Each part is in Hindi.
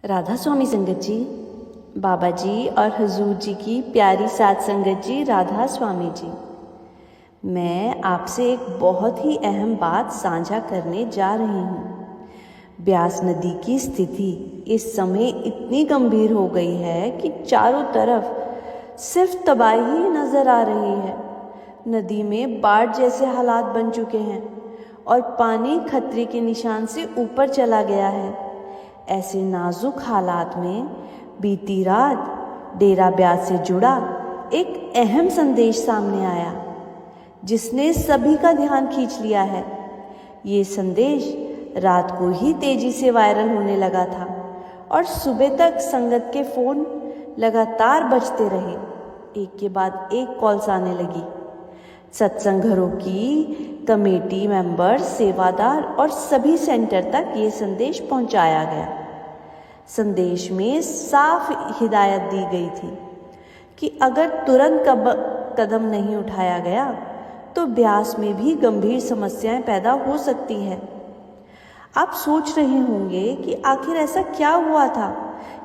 राधा स्वामी संगत जी, बाबा जी और हुजूर जी की प्यारी साथ संगत जी, राधा स्वामी जी। मैं आपसे एक बहुत ही अहम बात साझा करने जा रही हूँ। ब्यास नदी की स्थिति इस समय इतनी गंभीर हो गई है कि चारों तरफ सिर्फ तबाही ही नजर आ रही है। नदी में बाढ़ जैसे हालात बन चुके हैं और पानी खतरे के निशान से ऊपर चला गया है। ऐसे नाजुक हालात में बीती रात डेरा ब्यास से जुड़ा एक अहम संदेश सामने आया, जिसने सभी का ध्यान खींच लिया है। ये संदेश रात को ही तेजी से वायरल होने लगा था और सुबह तक संगत के फोन लगातार बजते रहे। एक के बाद एक कॉल्स आने लगी। सत्संग घरों की कमेटी मेंबर, सेवादार और सभी सेंटर तक ये संदेश पहुंचाया गया। संदेश में साफ हिदायत दी गई थी कि अगर तुरंत कदम नहीं उठाया गया तो ब्यास में भी गंभीर समस्याएं पैदा हो सकती है। आप सोच रहे होंगे कि आखिर ऐसा क्या हुआ था,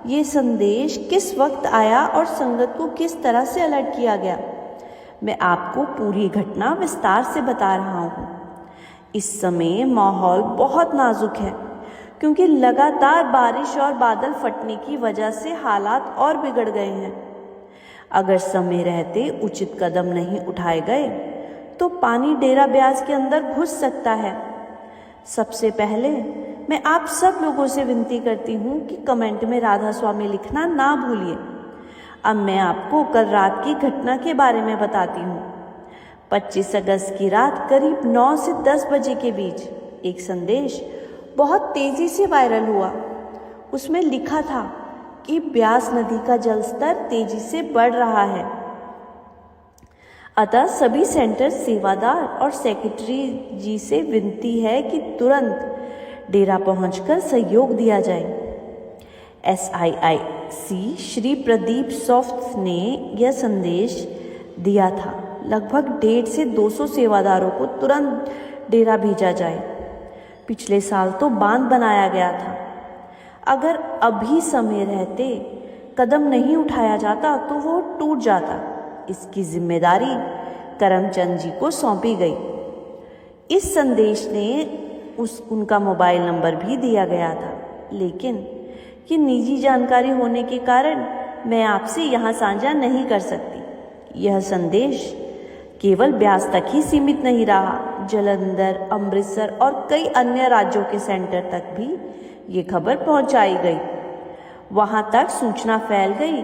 ये संदेश किस वक्त आया और संगत को किस तरह से अलर्ट किया गया। मैं आपको पूरी घटना विस्तार से बता रहा हूँ। इस समय माहौल बहुत नाजुक है, क्योंकि लगातार बारिश और बादल फटने की वजह से हालात और बिगड़ गए हैं। अगर समय रहते उचित कदम नहीं उठाए गए तो पानी डेरा ब्यास के अंदर घुस सकता है। सबसे पहले मैं आप सब लोगों से विनती करती हूँ कि कमेंट में राधा स्वामी लिखना ना भूलिए। अब मैं आपको कल रात की घटना के बारे में बताती हूँ। 25 अगस्त की रात करीब 9 से 10 बजे के बीच एक संदेश बहुत तेजी से वायरल हुआ। उसमें लिखा था कि ब्यास नदी का जलस्तर तेजी से बढ़ रहा है, अतः सभी सेंटर सेवादार और सेक्रेटरी जी से विनती है कि तुरंत डेरा पहुंचकर सहयोग दिया जाए। SIIC श्री प्रदीप सॉफ्ट ने यह संदेश दिया था। लगभग 150 से 200 सेवादारों को तुरंत डेरा भेजा जाए। पिछले साल तो बांध बनाया गया था। अगर अभी समय रहते कदम नहीं उठाया जाता तो वो टूट जाता। इसकी जिम्मेदारी करमचंद जी को सौंपी गई। इस संदेश ने उनका मोबाइल नंबर भी दिया गया था, लेकिन ये निजी जानकारी होने के कारण मैं आपसे यहाँ साझा नहीं कर सकती। यह संदेश केवल ब्यास तक ही सीमित नहीं रहा। जालंधर, अमृतसर और कई अन्य राज्यों के सेंटर तक भी ये खबर पहुंचाई गई। वहां तक सूचना फैल गई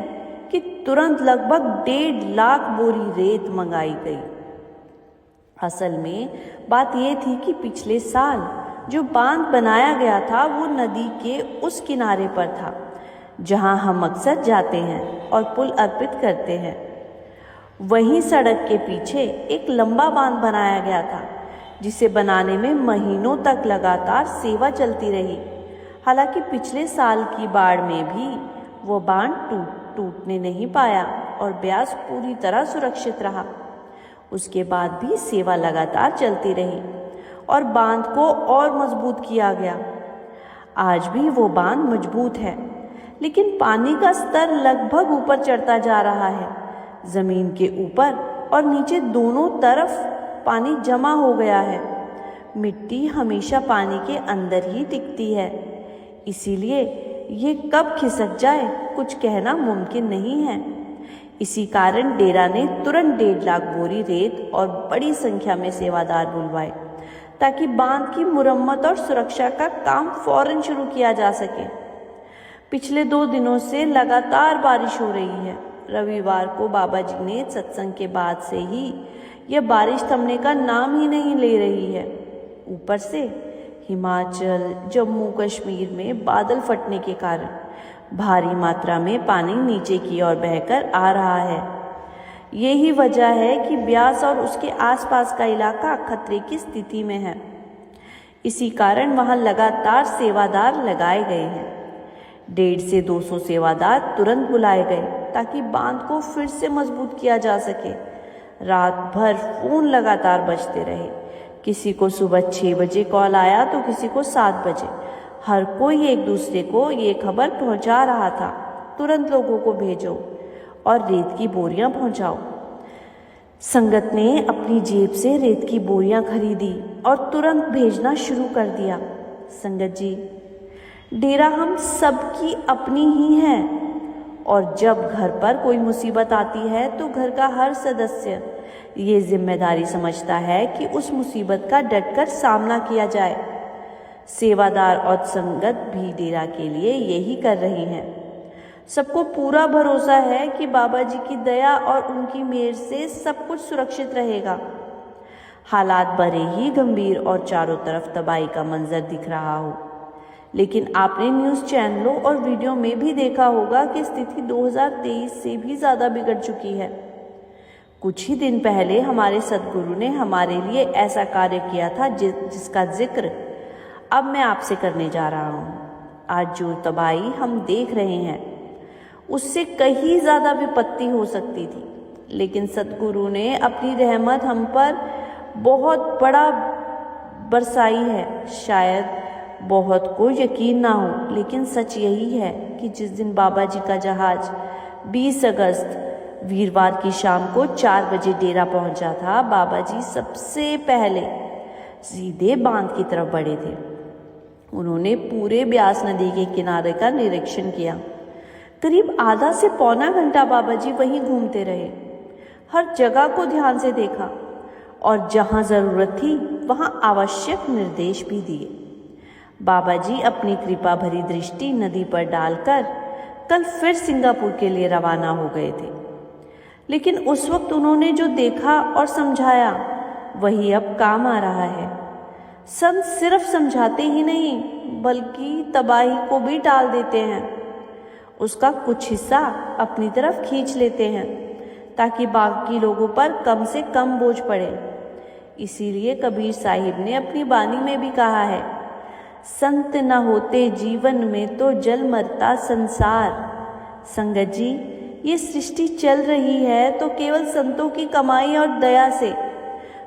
कि तुरंत लगभग 1.5 लाख बोरी रेत मंगाई गई। असल में बात यह थी कि पिछले साल जो बांध बनाया गया था वो नदी के उस किनारे पर था जहां हम अक्सर जाते हैं और पुल अर्पित करते हैं। वहीं सड़क के पीछे एक लंबा बांध बनाया गया था, जिसे बनाने में महीनों तक लगातार सेवा चलती रही। हालांकि पिछले साल की बाढ़ में भी वो बांध टूटने नहीं पाया और ब्यास पूरी तरह सुरक्षित रहा। उसके बाद भी सेवा लगातार चलती रही और बांध को और मजबूत किया गया। आज भी वो बांध मजबूत है, लेकिन पानी का स्तर लगभग ऊपर चढ़ता जा रहा है। जमीन के ऊपर और नीचे दोनों तरफ पानी जमा हो गया है। मिट्टी हमेशा पानी के अंदर ही टिकती है, इसीलिए ये कब खिसक जाए कुछ कहना मुमकिन नहीं है। इसी कारण डेरा ने तुरंत 1.5 लाख बोरी रेत और बड़ी संख्या में सेवादार बुलवाए, ताकि बांध की मुरम्मत और सुरक्षा का काम फौरन शुरू किया जा सके। पिछले 2 दिनों से लगातार बारिश हो रही है। रविवार को बाबा जी ने सत्संग के बाद से ही यह बारिश थमने का नाम ही नहीं ले रही है। ऊपर से हिमाचल, जम्मू कश्मीर में बादल फटने के कारण भारी मात्रा में पानी नीचे की ओर बहकर आ रहा है। यही वजह है कि ब्यास और उसके आसपास का इलाका खतरे की स्थिति में है। इसी कारण वहां लगातार सेवादार लगाए गए हैं। 150 से 200 सेवादार तुरंत बुलाए गए ताकि बांध को फिर से मजबूत किया जा सके। रात भर फोन लगातार बजते रहे। किसी को सुबह 6 बजे कॉल आया तो किसी को 7 बजे। हर कोई एक दूसरे को ये खबर पहुंचा रहा था, तुरंत लोगों को भेजो और रेत की बोरियां पहुंचाओ। संगत ने अपनी जेब से रेत की बोरियां खरीदी और तुरंत भेजना शुरू कर दिया। संगत जी, डेरा हम सबकी अपनी ही है और जब घर पर कोई मुसीबत आती है तो घर का हर सदस्य ये जिम्मेदारी समझता है कि उस मुसीबत का डटकर सामना किया जाए। सेवादार और संगत भी डेरा के लिए यही कर रही हैं। सबको पूरा भरोसा है कि बाबा जी की दया और उनकी मेहर से सब कुछ सुरक्षित रहेगा। हालात बड़े ही गंभीर और चारों तरफ तबाही का मंजर दिख रहा हो, लेकिन आपने न्यूज़ चैनलों और वीडियो में भी देखा होगा कि स्थिति 2023 से भी ज़्यादा बिगड़ चुकी है। कुछ ही दिन पहले हमारे सद्गुरु ने हमारे लिए ऐसा कार्य किया था जिसका जिक्र अब मैं आपसे करने जा रहा हूँ। आज जो तबाही हम देख रहे हैं उससे कहीं ज़्यादा विपत्ति हो सकती थी, लेकिन सद्गुरु ने अपनी रहमत हम पर बहुत बड़ा बरसाई है। शायद बहुत को यकीन ना हो, लेकिन सच यही है कि जिस दिन बाबा जी का जहाज 20 अगस्त वीरवार की शाम को 4 बजे डेरा पहुंचा था, बाबा जी सबसे पहले सीधे बांध की तरफ बढ़े थे। उन्होंने पूरे ब्यास नदी के किनारे का निरीक्षण किया। करीब आधा से पौना घंटा बाबा जी वहीं घूमते रहे, हर जगह को ध्यान से देखा और जहां जरूरत थी वहां आवश्यक निर्देश भी दिए। बाबा जी अपनी कृपा भरी दृष्टि नदी पर डालकर कल फिर सिंगापुर के लिए रवाना हो गए थे, लेकिन उस वक्त उन्होंने जो देखा और समझाया वही अब काम आ रहा है। संत सिर्फ समझाते ही नहीं बल्कि तबाही को भी टाल देते हैं, उसका कुछ हिस्सा अपनी तरफ खींच लेते हैं ताकि बाकी लोगों पर कम से कम बोझ पड़े। इसीलिए कबीर साहिब ने अपनी बानी में भी कहा है, संत न होते जीवन में तो जल मरता संसार। संगत जी, ये सृष्टि चल रही है तो केवल संतों की कमाई और दया से।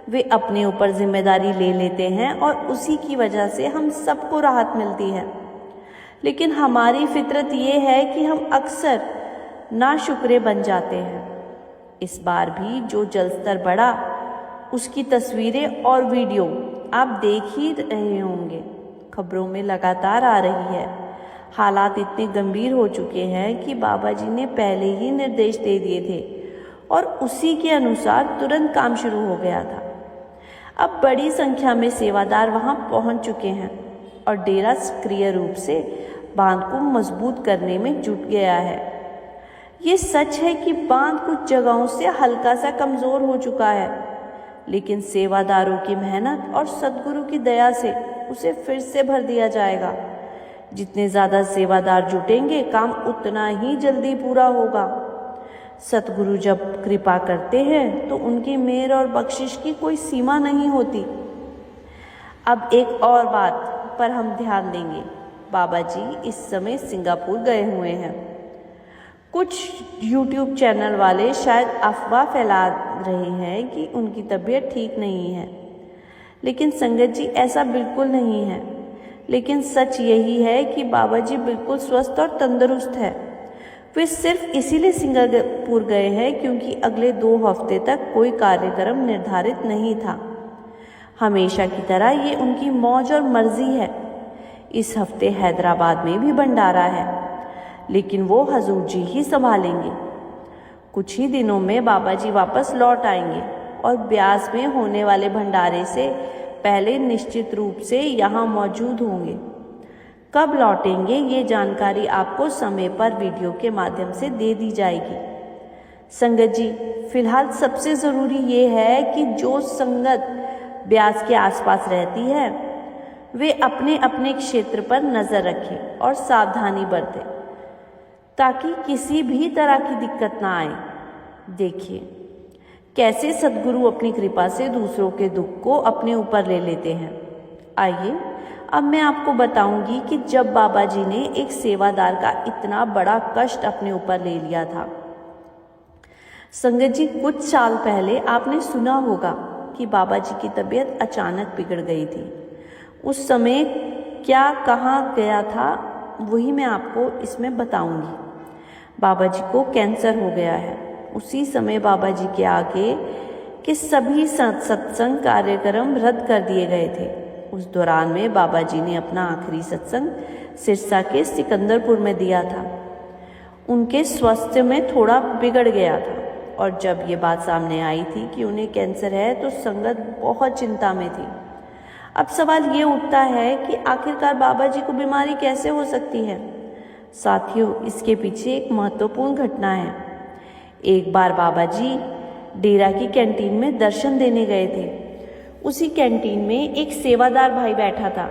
वे अपने ऊपर जिम्मेदारी ले लेते हैं और उसी की वजह से हम सबको राहत मिलती है। लेकिन हमारी फितरत ये है कि हम अक्सर नाशुक्रे बन जाते हैं। इस बार भी जो जलस्तर बढ़ा उसकी तस्वीरें और वीडियो आप देख ही रहे होंगे, खबरों में लगातार आ रही है। हालात इतने गंभीर हो चुके हैं कि बाबा जी ने पहले ही निर्देश दे दिए थे और उसी के अनुसार तुरंत काम शुरू हो गया था। अब बड़ी संख्या में सेवादार वहां पहुंच चुके हैं और डेरा सक्रिय रूप से बांध को मजबूत करने में जुट गया है। ये सच है कि बांध कुछ जगहों से हल्का सा कमजोर हो चुका है, लेकिन सेवादारों की मेहनत और सद्गुरु की दया से उसे फिर से भर दिया जाएगा। जितने ज़्यादा सेवादार जुटेंगे काम उतना ही जल्दी पूरा होगा। सतगुरु जब कृपा करते हैं तो उनकी मेहर और बख्शिश की कोई सीमा नहीं होती। अब एक और बात पर हम ध्यान देंगे। बाबा जी इस समय सिंगापुर गए हुए हैं। कुछ YouTube चैनल वाले शायद अफवाह फैला रहे हैं कि उनकी तबीयत ठीक नहीं है, लेकिन संगत जी ऐसा बिल्कुल नहीं है। लेकिन सच यही है कि बाबा जी बिल्कुल स्वस्थ और तंदुरुस्त है। वे सिर्फ इसीलिए सिंगापुर गए हैं क्योंकि अगले 2 हफ्ते तक कोई कार्यक्रम निर्धारित नहीं था। हमेशा की तरह ये उनकी मौज और मर्जी है। इस हफ्ते हैदराबाद में भी भंडारा है, लेकिन वो हजूर जी ही संभालेंगे। कुछ ही दिनों में बाबा जी वापस लौट आएंगे और ब्यास में होने वाले भंडारे से पहले निश्चित रूप से यहाँ मौजूद होंगे। कब लौटेंगे ये जानकारी आपको समय पर वीडियो के माध्यम से दे दी जाएगी। संगत जी, फिलहाल सबसे ज़रूरी ये है कि जो संगत ब्यास के आसपास रहती है वे अपने अपने क्षेत्र पर नज़र रखें और सावधानी बरतें ताकि किसी भी तरह की दिक्कत ना आए। देखिए कैसे सद्गुरु अपनी कृपा से दूसरों के दुख को अपने ऊपर ले लेते हैं। आइए अब मैं आपको बताऊंगी कि जब बाबा जी ने एक सेवादार का इतना बड़ा कष्ट अपने ऊपर ले लिया था। संगत जी, कुछ साल पहले आपने सुना होगा कि बाबा जी की तबीयत अचानक बिगड़ गई थी। उस समय क्या कहाँ गया था वही मैं आपको इसमें बताऊंगी। बाबा जी को कैंसर हो गया है। उसी समय बाबा जी के आगे के सभी सत्संग कार्यक्रम रद्द कर दिए गए थे। उस दौरान में बाबा जी ने अपना आखिरी सत्संग सिरसा के सिकंदरपुर में दिया था। उनके स्वास्थ्य में थोड़ा बिगड़ गया था और जब ये बात सामने आई थी कि उन्हें कैंसर है तो संगत बहुत चिंता में थी। अब सवाल ये उठता है कि आखिरकार बाबा जी को बीमारी कैसे हो सकती है। साथियों, इसके पीछे एक महत्वपूर्ण घटना है। एक बार बाबा जी डेरा की कैंटीन में दर्शन देने गए थे। उसी कैंटीन में एक सेवादार भाई बैठा था।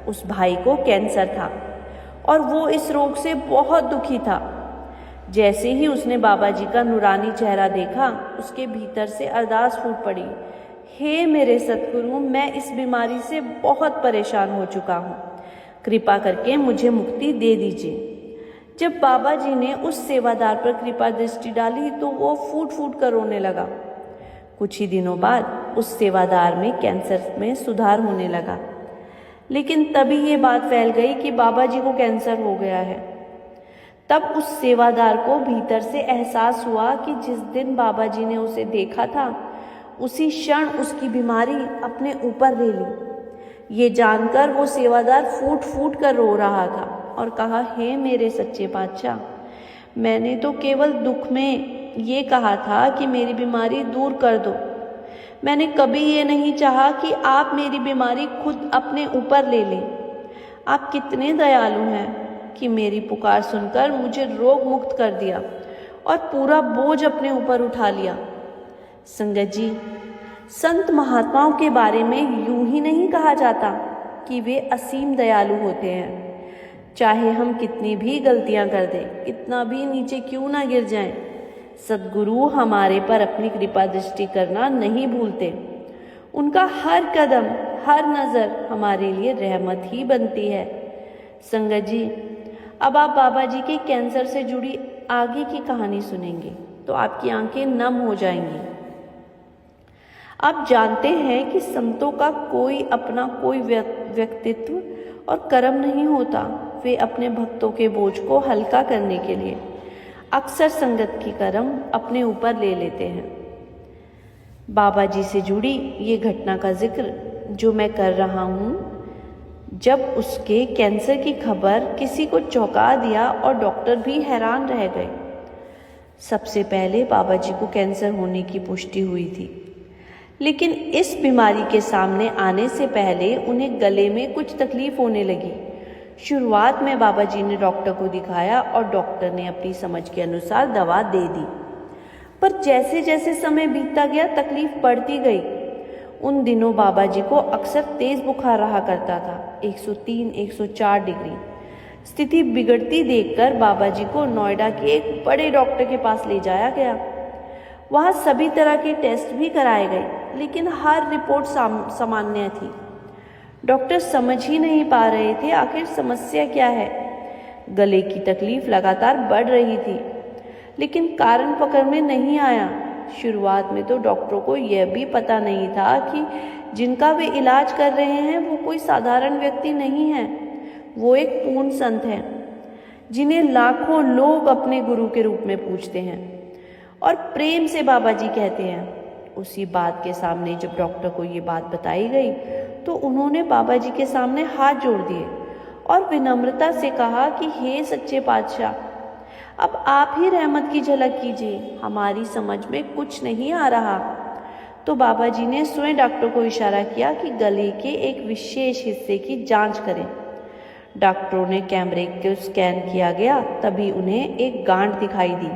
उस भाई को कैंसर था और वो इस रोग से बहुत दुखी था। जैसे ही उसने बाबा जी का नूरानी चेहरा देखा, उसके भीतर से अरदास फूट पड़ी, हे मेरे सतगुरु, मैं इस बीमारी से बहुत परेशान हो चुका हूँ, कृपा करके मुझे मुक्ति दे दीजिए। जब बाबा जी ने उस सेवादार पर कृपा दृष्टि डाली तो वो फूट फूट कर रोने लगा। कुछ ही दिनों बाद उस सेवादार में कैंसर में सुधार होने लगा। लेकिन तभी ये बात फैल गई कि बाबा जी को कैंसर हो गया है। तब उस सेवादार को भीतर से एहसास हुआ कि जिस दिन बाबा जी ने उसे देखा था, उसी क्षण उसकी बीमारी अपने ऊपर ले ली। ये जानकर वो सेवादार फूट फूट कर रो रहा था और कहा, हे मेरे सच्चे पातशाह, मैंने तो केवल दुख में ये कहा था कि मेरी बीमारी दूर कर दो। मैंने कभी ये नहीं चाहा कि आप मेरी बीमारी खुद अपने ऊपर ले लें। आप कितने दयालु हैं कि मेरी पुकार सुनकर मुझे रोग मुक्त कर दिया और पूरा बोझ अपने ऊपर उठा लिया। संगत जी, संत महात्माओं के बारे में यूं ही नहीं कहा जाता कि वे असीम दयालु होते हैं। चाहे हम कितनी भी गलतियां कर दें, कितना भी नीचे क्यों ना गिर जाएं, सद्गुरु हमारे पर अपनी कृपा दृष्टि करना नहीं भूलते। उनका हर कदम, हर नज़र हमारे लिए रहमत ही बनती है। संगत जी, अब आप बाबा जी के कैंसर से जुड़ी आगे की कहानी सुनेंगे तो आपकी आंखें नम हो जाएंगी। आप जानते हैं कि संतों का कोई व्यक्तित्व और कर्म नहीं होता। वे अपने भक्तों के बोझ को हल्का करने के लिए अक्सर संगत की कर्म अपने ऊपर ले लेते हैं। बाबा जी से जुड़ी ये घटना का जिक्र जो मैं कर रहा हूँ, जब उसके कैंसर की खबर किसी को चौंका दिया और डॉक्टर भी हैरान रह गए। सबसे पहले बाबा जी को कैंसर होने की पुष्टि हुई थी, लेकिन इस बीमारी के सामने आने से पहले उन्हें गले में कुछ तकलीफ होने लगी। शुरुआत में बाबा जी ने डॉक्टर को दिखाया और डॉक्टर ने अपनी समझ के अनुसार दवा दे दी, पर जैसे जैसे समय बीतता गया तकलीफ बढ़ती गई। उन दिनों बाबा जी को अक्सर तेज बुखार रहा करता था, 103-104 डिग्री। स्थिति बिगड़ती देखकर बाबा जी को नोएडा के एक बड़े डॉक्टर के पास ले जाया गया। वहाँ सभी तरह के टेस्ट भी कराए गए, लेकिन हर रिपोर्ट सामान्य थी। डॉक्टर समझ ही नहीं पा रहे थे आखिर समस्या क्या है। गले की तकलीफ लगातार बढ़ रही थी, लेकिन कारण पकड़ में नहीं आया। शुरुआत में तो डॉक्टरों को यह भी पता नहीं था कि जिनका वे इलाज कर रहे हैं वो कोई साधारण व्यक्ति नहीं है, वो एक पूर्ण संत है जिन्हें लाखों लोग अपने गुरु के रूप में पूजते हैं और प्रेम से बाबा जी कहते हैं। उसी बात के सामने जब डॉक्टर को ये बात बताई गई तो उन्होंने बाबा जी के सामने हाथ जोड़ दिए और विनम्रता से कहा कि हे सच्चे पातशाह, अब आप ही रहमत की झलक कीजिए, हमारी समझ में कुछ नहीं आ रहा। तो बाबा जी ने स्वयं डॉक्टर को इशारा किया कि गले के एक विशेष हिस्से की जांच करें। डॉक्टरों ने कैमरे को स्कैन किया गया, तभी उन्हें एक गांठ दिखाई दी।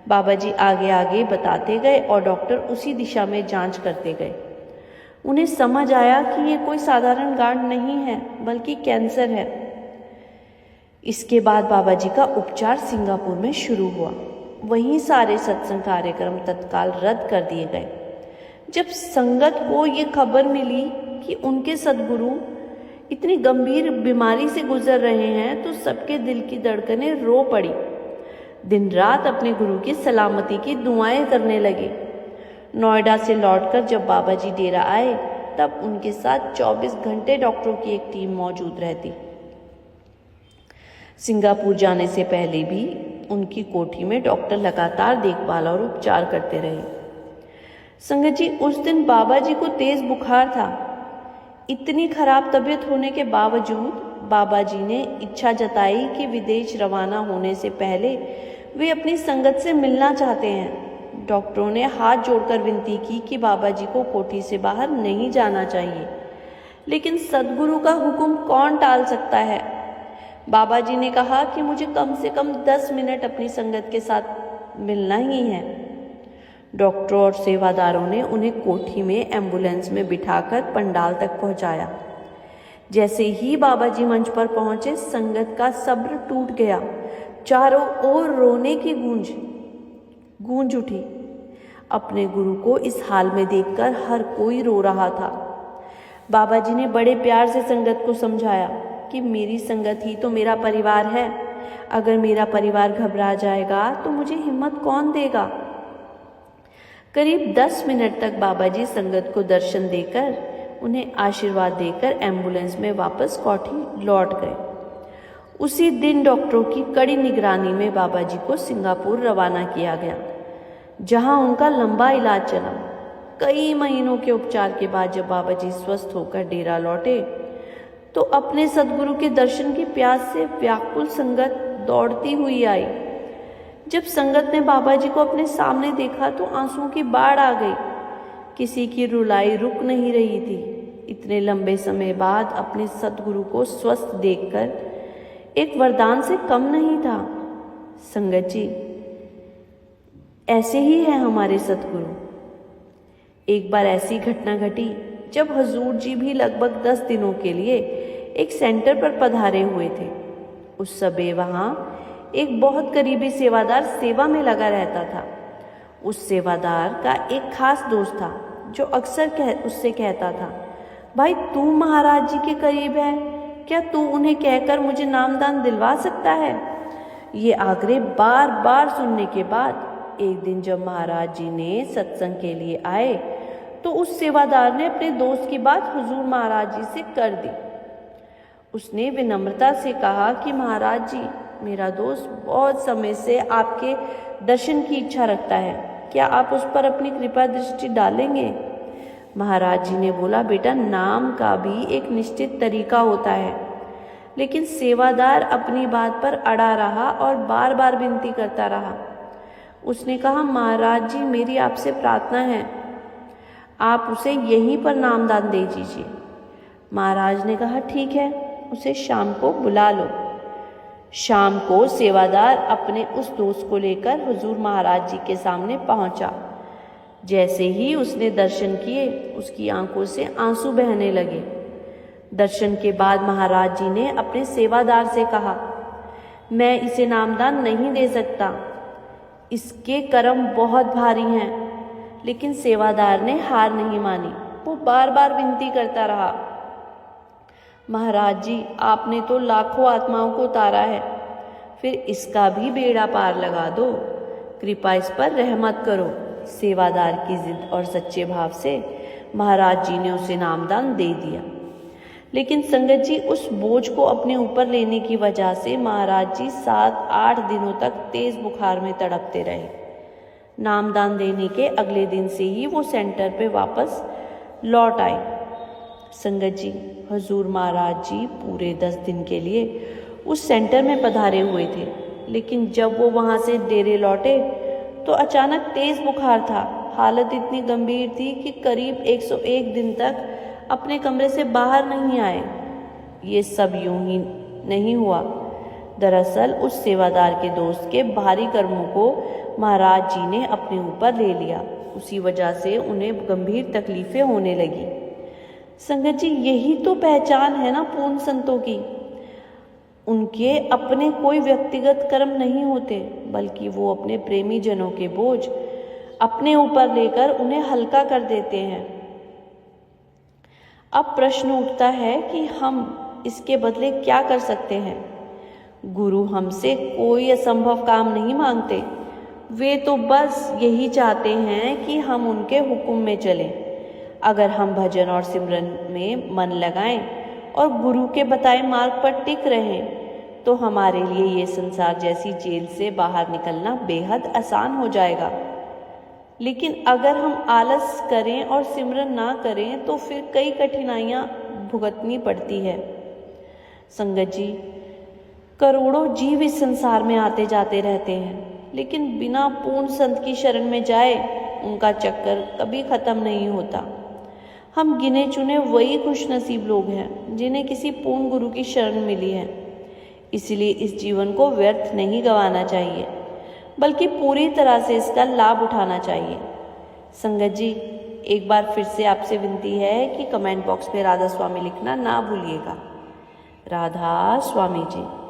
बाबा जी आगे आगे बताते गए और डॉक्टर उसी दिशा में जांच करते गए। उन्हें समझ आया कि ये कोई साधारण गांठ नहीं है, बल्कि कैंसर है। इसके बाद बाबा जी का उपचार सिंगापुर में शुरू हुआ। वहीं सारे सत्संग कार्यक्रम तत्काल रद्द कर दिए गए। जब संगत को ये खबर मिली कि उनके सद्गुरु इतनी गंभीर बीमारी से गुजर रहे हैं तो सबके दिल की धड़कनें रो पड़ी। दिन रात अपने गुरु की सलामती की दुआएं करने लगे। नोएडा से लौटकर जब बाबा जी डेरा आए तब उनके साथ 24 घंटे डॉक्टरों की एक टीम मौजूद रहती। सिंगापुर जाने से पहले भी उनकी कोठी में डॉक्टर लगातार देखभाल और उपचार करते रहे। संगत जी, उस दिन बाबा जी को तेज बुखार था। इतनी खराब तबीयत होने के बावजूद बाबा जी ने इच्छा जताई कि विदेश रवाना होने से पहले वे अपनी संगत से मिलना चाहते हैं। डॉक्टरों ने हाथ जोड़कर विनती की कि बाबा जी को कोठी से बाहर नहीं जाना चाहिए, लेकिन सद्गुरु का हुक्म कौन टाल सकता है। बाबा जी ने कहा कि मुझे कम से कम 10 मिनट अपनी संगत के साथ मिलना ही है। डॉक्टरों और सेवादारों ने उन्हें कोठी में एम्बुलेंस में बिठाकर पंडाल तक पहुंचाया। जैसे ही बाबा जी मंच पर पहुंचे, संगत का सब्र टूट गया। चारों ओर रोने की गूंज उठी। अपने गुरु को इस हाल में देखकर हर कोई रो रहा था। बाबा जी ने बड़े प्यार से संगत को समझाया कि मेरी संगत ही तो मेरा परिवार है। अगर मेरा परिवार घबरा जाएगा तो मुझे हिम्मत कौन देगा। करीब 10 मिनट तक बाबा जी संगत को दर्शन देकर, उन्हें आशीर्वाद देकर एम्बुलेंस में वापस कोठी लौट गए। उसी दिन डॉक्टरों की कड़ी निगरानी में बाबा जी को सिंगापुर रवाना किया गया, जहां उनका लंबा इलाज चला। कई महीनों के उपचार के बाद जब बाबा जी स्वस्थ होकर डेरा लौटे तो अपने सद्गुरु के दर्शन की प्यास से व्याकुल संगत दौड़ती हुई आई। जब संगत ने बाबा जी को अपने सामने देखा तो आंसुओं की बाढ़ आ गई। किसी की रुलाई रुक नहीं रही थी। इतने लंबे समय बाद अपने सद्गुरु को स्वस्थ देखकर एक वरदान से कम नहीं था। संगत जी, ऐसे ही है हमारे सद्गुरु। एक बार ऐसी घटना घटी जब हुजूर जी भी लगभग 10 दिनों के लिए एक सेंटर पर पधारे हुए थे। उस समय वहां एक बहुत करीबी सेवादार सेवा में लगा रहता था। उस सेवादार का एक खास दोस्त था जो अक्सर उससे कहता था, भाई तू महाराज जी के करीब है, क्या तू उन्हें कहकर मुझे नामदान दिलवा सकता है। ये आग्रह बार बार सुनने के बाद एक दिन जब महाराज जी ने सत्संग के लिए आए तो उस सेवादार ने अपने दोस्त की बात हुजूर महाराज जी से कर दी। उसने विनम्रता से कहा कि महाराज जी, मेरा दोस्त बहुत समय से आपके दर्शन की इच्छा रखता है, क्या आप उस पर अपनी कृपा दृष्टि डालेंगे। महाराज जी ने बोला, बेटा नाम का भी एक निश्चित तरीका होता है। लेकिन सेवादार अपनी बात पर अड़ा रहा और बार बार विनती करता रहा। उसने कहा, महाराज जी मेरी आपसे प्रार्थना है, आप उसे यहीं पर नामदान दे दीजिए। महाराज ने कहा, ठीक है, उसे शाम को बुला लो। शाम को सेवादार अपने उस दोस्त को लेकर हुजूर महाराज जी के सामने पहुंचा। जैसे ही उसने दर्शन किए उसकी आंखों से आंसू बहने लगे। दर्शन के बाद महाराज जी ने अपने सेवादार से कहा, मैं इसे नामदान नहीं दे सकता, इसके कर्म बहुत भारी हैं। लेकिन सेवादार ने हार नहीं मानी। वो बार बार विनती करता रहा, महाराज जी आपने तो लाखों आत्माओं को उतारा है, फिर इसका भी बेड़ा पार लगा दो, कृपा इस पर रहमत करो। सेवादार की जिद और सच्चे भाव से महाराज जी ने उसे नामदान दे दिया। लेकिन संगत जी, उस बोझ को अपने ऊपर लेने की वजह से महाराज जी 7-8 दिनों तक तेज बुखार में तड़पते रहे। नामदान देने के अगले दिन से ही वो सेंटर पे वापस लौट आए। संगत जी, हुजूर महाराज जी पूरे 10 दिन के लिए उस सेंटर में पधारे हुए थे। लेकिन जब वो वहाँ से डेरे लौटे तो अचानक तेज बुखार था। हालत इतनी गंभीर थी कि करीब 101 दिन तक अपने कमरे से बाहर नहीं आए। ये सब यूं ही नहीं हुआ। दरअसल उस सेवादार के दोस्त के भारी कर्मों को महाराज जी ने अपने ऊपर ले लिया। उसी वजह से उन्हें गंभीर तकलीफें होने लगी। संगत जी, यही तो पहचान है ना पूर्ण संतों की। उनके अपने कोई व्यक्तिगत कर्म नहीं होते, बल्कि वो अपने प्रेमी जनों के बोझ अपने ऊपर लेकर उन्हें हल्का कर देते हैं। अब प्रश्न उठता है कि हम इसके बदले क्या कर सकते हैं। गुरु हमसे कोई असंभव काम नहीं मांगते। वे तो बस यही चाहते हैं कि हम उनके हुक्म में चलें। अगर हम भजन और सिमरन में मन लगाएं और गुरु के बताए मार्ग पर टिक रहें तो हमारे लिए ये संसार जैसी जेल से बाहर निकलना बेहद आसान हो जाएगा। लेकिन अगर हम आलस करें और सिमरन ना करें तो फिर कई कठिनाइयां भुगतनी पड़ती है। संगत जी, करोड़ों जीव इस संसार में आते जाते रहते हैं, लेकिन बिना पूर्ण संत की शरण में जाए उनका चक्कर कभी खत्म नहीं होता। हम गिने चुने वही खुशनसीब लोग हैं जिन्हें किसी पूर्ण गुरु की शरण मिली है। इसलिए इस जीवन को व्यर्थ नहीं गंवाना चाहिए, बल्कि पूरी तरह से इसका लाभ उठाना चाहिए। संगत जी, एक बार फिर से आपसे विनती है कि कमेंट बॉक्स में राधा स्वामी लिखना ना भूलिएगा। राधा स्वामी जी।